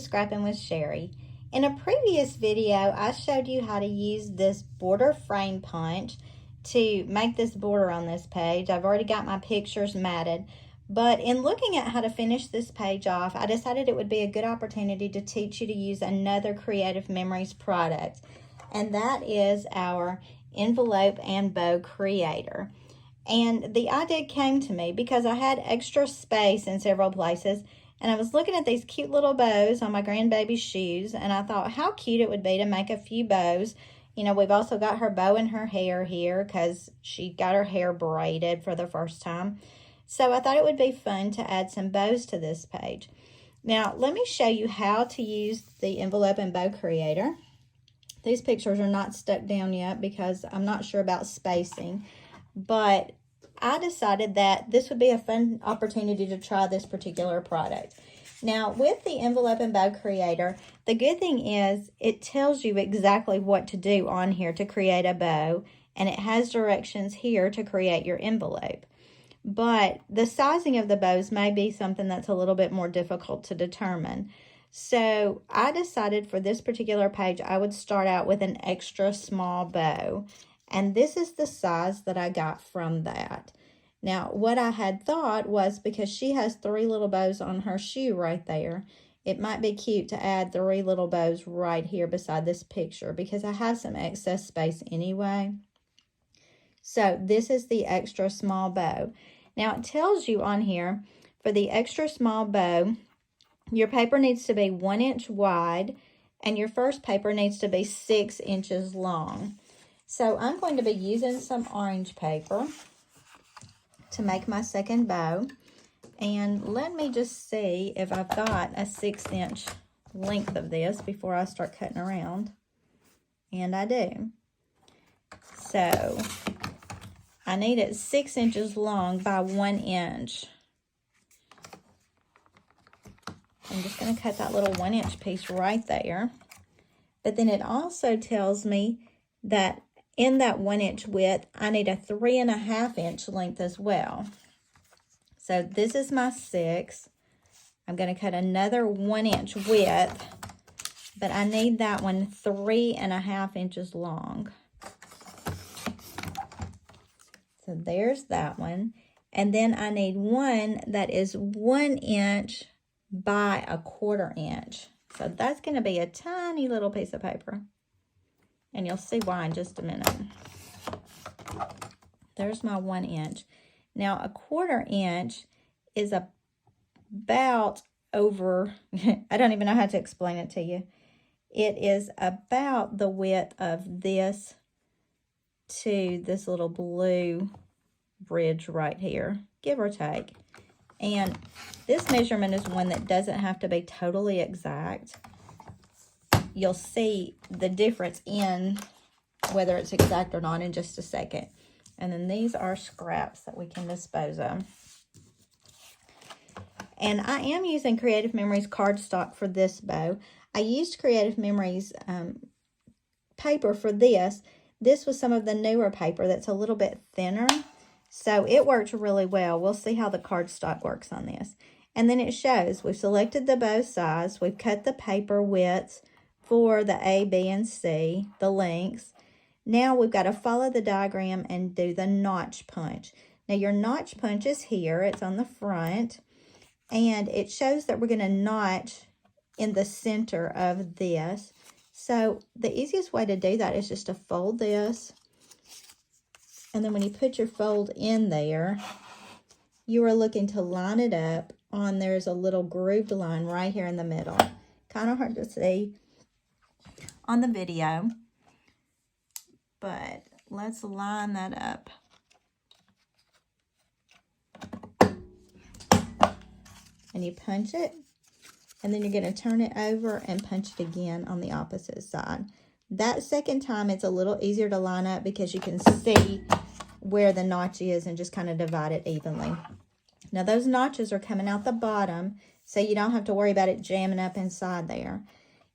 Scrappin with Sheri. In a previous video, I showed you how to use this border frame punch to make this border on this page. I've already got my pictures matted, but in looking at how to finish this page off, I decided it would be a good opportunity to teach you to use another Creative Memories product, and that is our envelope and bow creator. And the idea came to me because I had extra space in several places, and I was looking at these cute little bows on my grandbaby's shoes, and I thought how cute it would be to make a few bows. You know, we've also got her bow in her hair here because she got her hair braided for the first time. So I thought it would be fun to add some bows to this page. Now, let me show you how to use the envelope and bow creator. These pictures are not stuck down yet because I'm not sure about spacing, but I decided that this would be a fun opportunity to try this particular product. Now, with the envelope and bow creator, the good thing is it tells you exactly what to do on here to create a bow, and it has directions here to create your envelope. But the sizing of the bows may be something that's a little bit more difficult to determine. So I decided for this particular page, I would start out with an extra small bow. And this is the size that I got from that. Now, what I had thought was because she has 3 little bows on her shoe right there, it might be cute to add 3 little bows right here beside this picture because I have some excess space anyway. So this is the extra small bow. Now, it tells you on here for the extra small bow, your paper needs to be 1 inch wide and your first paper needs to be 6 inches long. So I'm going to be using some orange paper to make my second bow. And let me just see if I've got a 6-inch length of this before I start cutting around. And I do. So I need it 6 inches long by 1 inch. I'm just going to cut that little 1-inch piece right there. But then it also tells me that in that 1-inch width, I need a 3.5-inch length as well. So this is my 6. I'm going to cut another 1-inch width, but I need that one 3.5 inches long. So there's that one. And then I need one that is 1 inch by 1/4 inch. So that's going to be a tiny little piece of paper. And you'll see why in just a minute. There's my 1 inch. Now, 1/4 inch is about over, I don't even know how to explain it to you. It is about the width of this to this little blue bridge right here, give or take. And this measurement is one that doesn't have to be totally exact. You'll see the difference in whether it's exact or not in just a second. And then these are scraps that we can dispose of. And I am using Creative Memories cardstock for this bow. I used Creative Memories paper for this. This was some of the newer paper that's a little bit thinner. So it worked really well. We'll see how the cardstock works on this. And then it shows we've selected the bow size. We've cut the paper widths for the A, B, and C, the lengths. Now we've got to follow the diagram and do the notch punch. Now your notch punch is here. It's on the front. And it shows that we're going to notch in the center of this. So the easiest way to do that is just to fold this. And then when you put your fold in there, you are looking to line it up on, there's a little grooved line right here in the middle. Kind of hard to see on the video, but let's line that up. And you punch it, and then you're going to turn it over and punch it again on the opposite side. That second time, it's a little easier to line up because you can see where the notch is and just kind of divide it evenly. Now, those notches are coming out the bottom, so you don't have to worry about it jamming up inside there.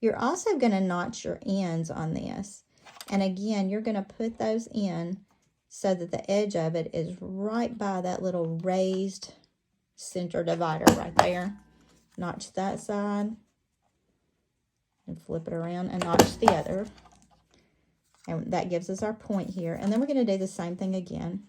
You're also going to notch your ends on this. And again, you're going to put those in so that the edge of it is right by that little raised center divider right there. Notch that side. And flip it around and notch the other. And that gives us our point here. And then we're going to do the same thing again.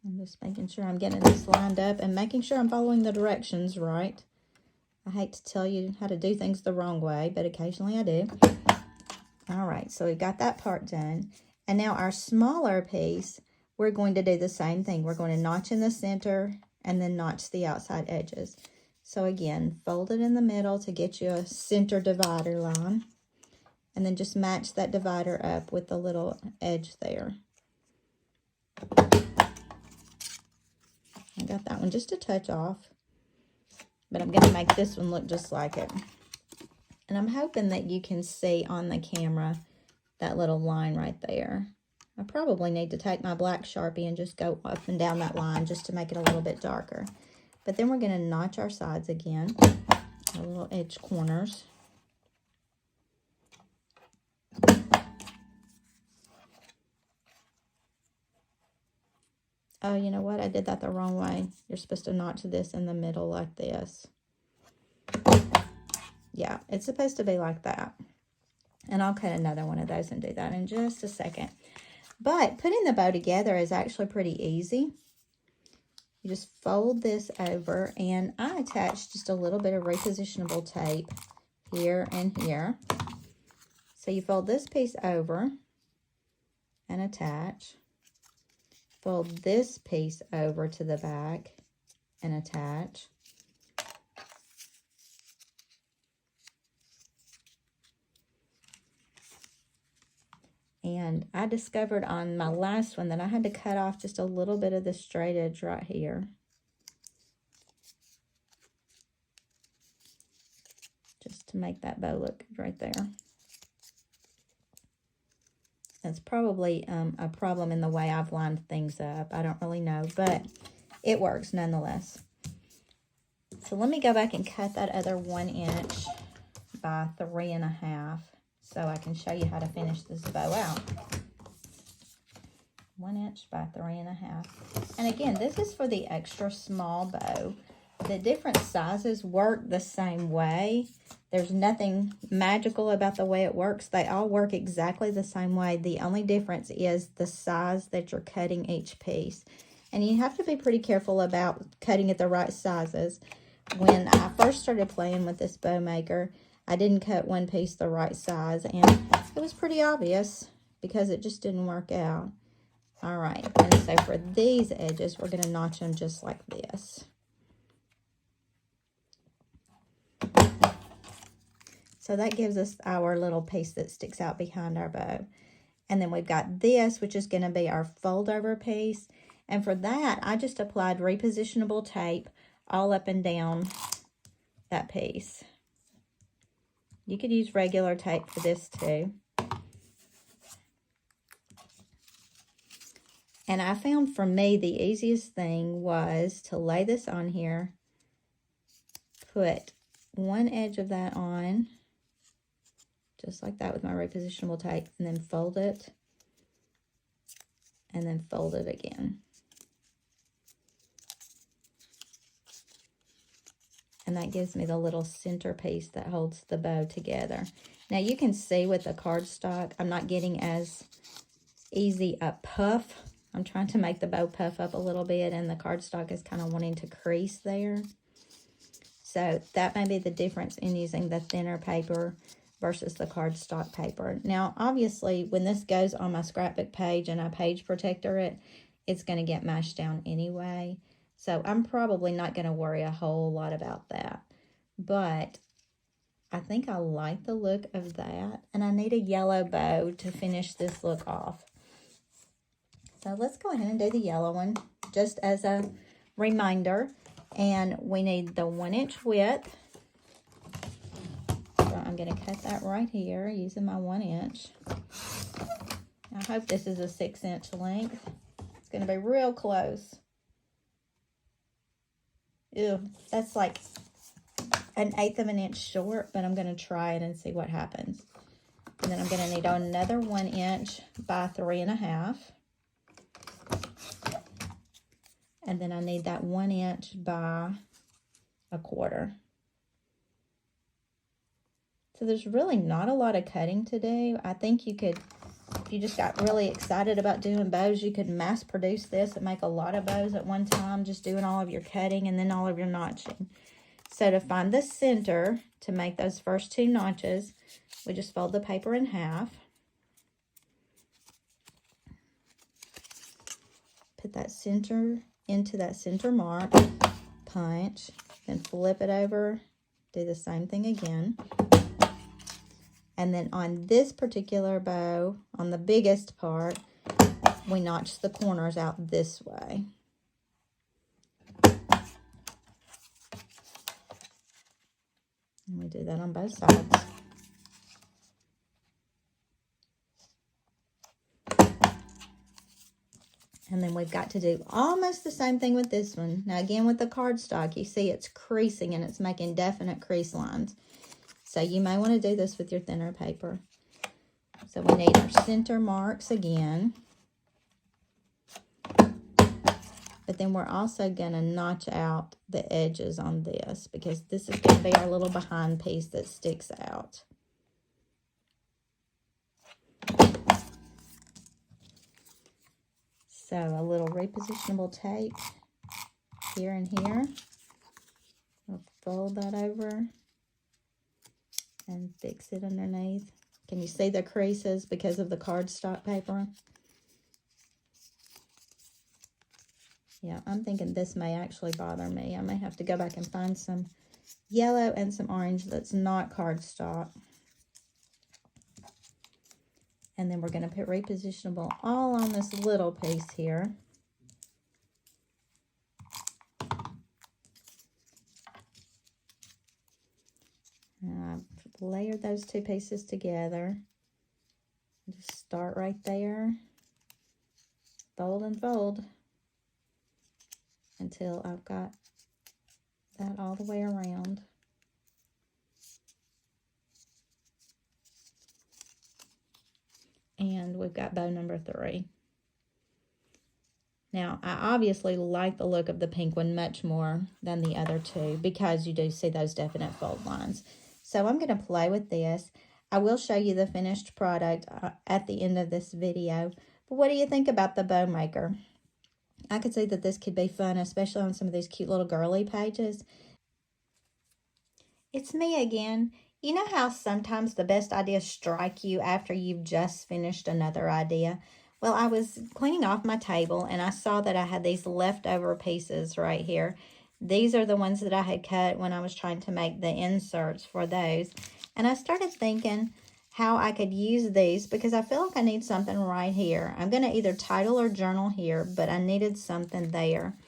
I'm just making sure I'm getting this lined up and making sure I'm following the directions right. I hate to tell you how to do things the wrong way, but occasionally I do. All right, so we got that part done. And now our smaller piece, we're going to do the same thing. We're going to notch in the center and then notch the outside edges. So again, fold it in the middle to get you a center divider line. And then just match that divider up with the little edge there. I got that one just a touch off. But I'm going to make this one look just like it. And I'm hoping that you can see on the camera that little line right there. I probably need to take my black Sharpie and just go up and down that line just to make it a little bit darker. But then we're going to notch our sides again, our little edge corners. Oh, you know what? I did that the wrong way. You're supposed to notch this in the middle like this. Yeah, it's supposed to be like that. And I'll cut another one of those and do that in just a second. But putting the bow together is actually pretty easy. You just fold this over, and I attached just a little bit of repositionable tape here and here. So you fold this piece over and attach. Fold this piece over to the back and attach. And I discovered on my last one that I had to cut off just a little bit of the straight edge right here. Just to make that bow look good right there. That's probably a problem in the way I've lined things up. I don't really know, but it works nonetheless. So let me go back and cut that other 1 inch by 3.5 so I can show you how to finish this bow out. 1 inch by 3.5. And again, this is for the extra small bow. The different sizes work the same way. There's nothing magical about the way it works. They all work exactly the same way. The only difference is the size that you're cutting each piece. And you have to be pretty careful about cutting at the right sizes. When I first started playing with this bow maker, I didn't cut one piece the right size, and it was pretty obvious because it just didn't work out. All right, and so for these edges, we're going to notch them just like this. So that gives us our little piece that sticks out behind our bow. And then we've got this, which is going to be our fold over piece. And for that, I just applied repositionable tape all up and down that piece. You could use regular tape for this too. And I found for me the easiest thing was to lay this on here, put one edge of that on, just like that with my repositionable tape, and then fold it, and then fold it again. And that gives me the little center piece that holds the bow together. Now you can see with the cardstock, I'm not getting as easy a puff. I'm trying to make the bow puff up a little bit, and the cardstock is kind of wanting to crease there. So that may be the difference in using the thinner paper versus the cardstock paper. Now, obviously, when this goes on my scrapbook page and I page protector it, it's going to get mashed down anyway. So I'm probably not going to worry a whole lot about that. But I think I like the look of that. And I need a yellow bow to finish this look off. So let's go ahead and do the yellow one just as a reminder. And we need the 1 inch width. So I'm going to cut that right here using my 1 inch. I hope this is a 6 inch length. It's going to be real close. Ew, that's like 1/8 of an inch short, but I'm going to try it and see what happens. And then I'm going to need another 1 inch by 3.5. And then I need that 1 inch by 1/4. So there's really not a lot of cutting to do. I think you could, if you just got really excited about doing bows, you could mass produce this and make a lot of bows at one time, just doing all of your cutting and then all of your notching. So to find the center, to make those first 2 notches, we just fold the paper in half. Put that center into that center mark, punch, then flip it over, do the same thing again. And then on this particular bow, on the biggest part, we notch the corners out this way. And we do that on both sides. And then we've got to do almost the same thing with this one. Now again, with the cardstock, you see it's creasing and it's making definite crease lines. So you may want to do this with your thinner paper. So we need our center marks again. But then we're also going to notch out the edges on this because this is going to be our little behind piece that sticks out. So a little repositionable tape here and here. We'll fold that over and fix it underneath. Can you see the creases because of the cardstock paper? Yeah, I'm thinking this may actually bother me. I may have to go back and find some yellow and some orange that's not cardstock. And then we're going to put repositionable all on this little piece here. I've layered those 2 pieces together. Just start right there. Fold and fold until I've got that all the way around. And we've got bow number 3. Now, I obviously like the look of the pink one much more than the other 2 because you do see those definite fold lines. So I'm going to play with this. I will show you the finished product at the end of this video. But what do you think about the bow maker? I could see that this could be fun, especially on some of these cute little girly pages. It's me again. You know how sometimes the best ideas strike you after you've just finished another idea? Well, I was cleaning off my table and I saw that I had these leftover pieces right here. These are the ones that I had cut when I was trying to make the inserts for those. And I started thinking how I could use these because I feel like I need something right here. I'm going to either title or journal here, but I needed something there.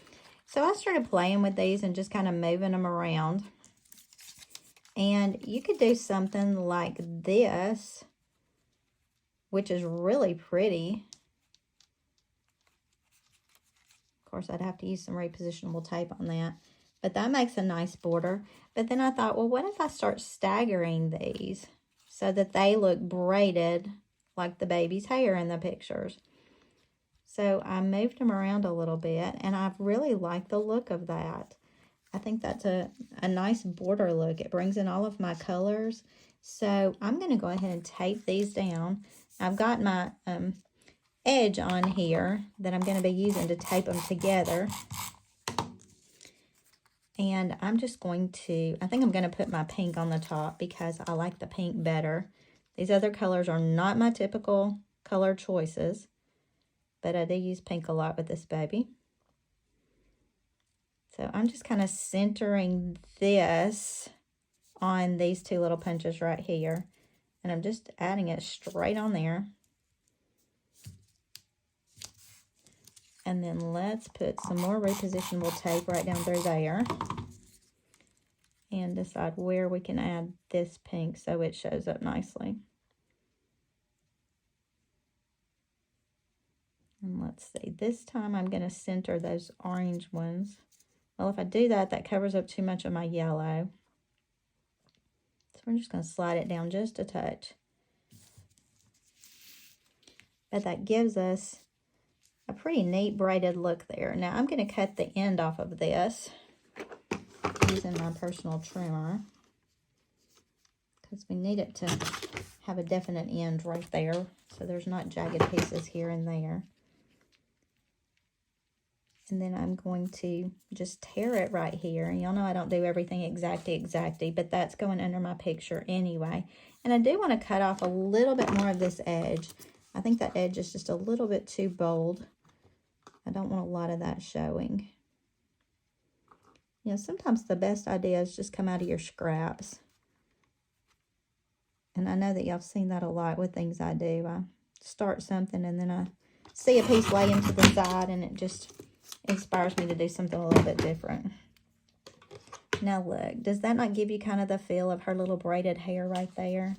So I started playing with these and just kind of moving them around. And you could do something like this, which is really pretty. Of course, I'd have to use some repositionable tape on that. But that makes a nice border. But then I thought, well, what if I start staggering these so that they look braided like the baby's hair in the pictures? So I moved them around a little bit, and I really like the look of that. I think that's a nice border look. It brings in all of my colors. So I'm going to go ahead and tape these down. I've got my edge on here that I'm going to be using to tape them together. And I'm just going to, I think I'm going to put my pink on the top because I like the pink better. These other colors are not my typical color choices, but I do use pink a lot with this baby. So I'm just kind of centering this on these 2 little punches right here. And I'm just adding it straight on there. And then let's put some more repositionable tape right down through there. And decide where we can add this pink so it shows up nicely. And let's see, this time I'm going to center those orange ones. Well, if I do that, that covers up too much of my yellow. So we're just going to slide it down just a touch. But that gives us a pretty neat braided look there. Now I'm going to cut the end off of this using my personal trimmer, because we need it to have a definite end right there, so there's not jagged pieces here and there. And then I'm going to just tear it right here. Y'all know I don't do everything exacty, but that's going under my picture anyway. And I do want to cut off a little bit more of this edge. I think that edge is just a little bit too bold. I don't want a lot of that showing. You know, sometimes the best ideas just come out of your scraps. And I know that y'all have seen that a lot with things I do. I start something and then I see a piece laying to the side and it just inspires me to do something a little bit different. Now look, does that not give you kind of the feel of her little braided hair right there?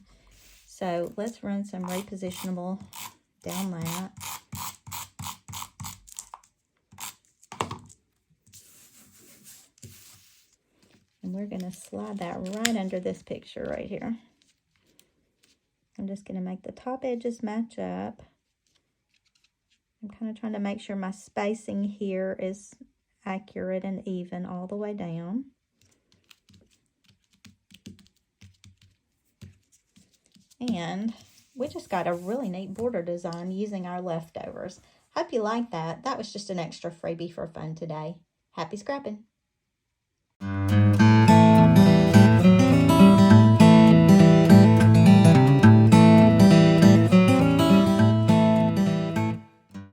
So let's run some repositionable down that. And we're going to slide that right under this picture right here. I'm just going to make the top edges match up. I'm kind of trying to make sure my spacing here is accurate and even all the way down. And we just got a really neat border design using our leftovers. Hope you like that. That was just an extra freebie for fun today. Happy scrapping!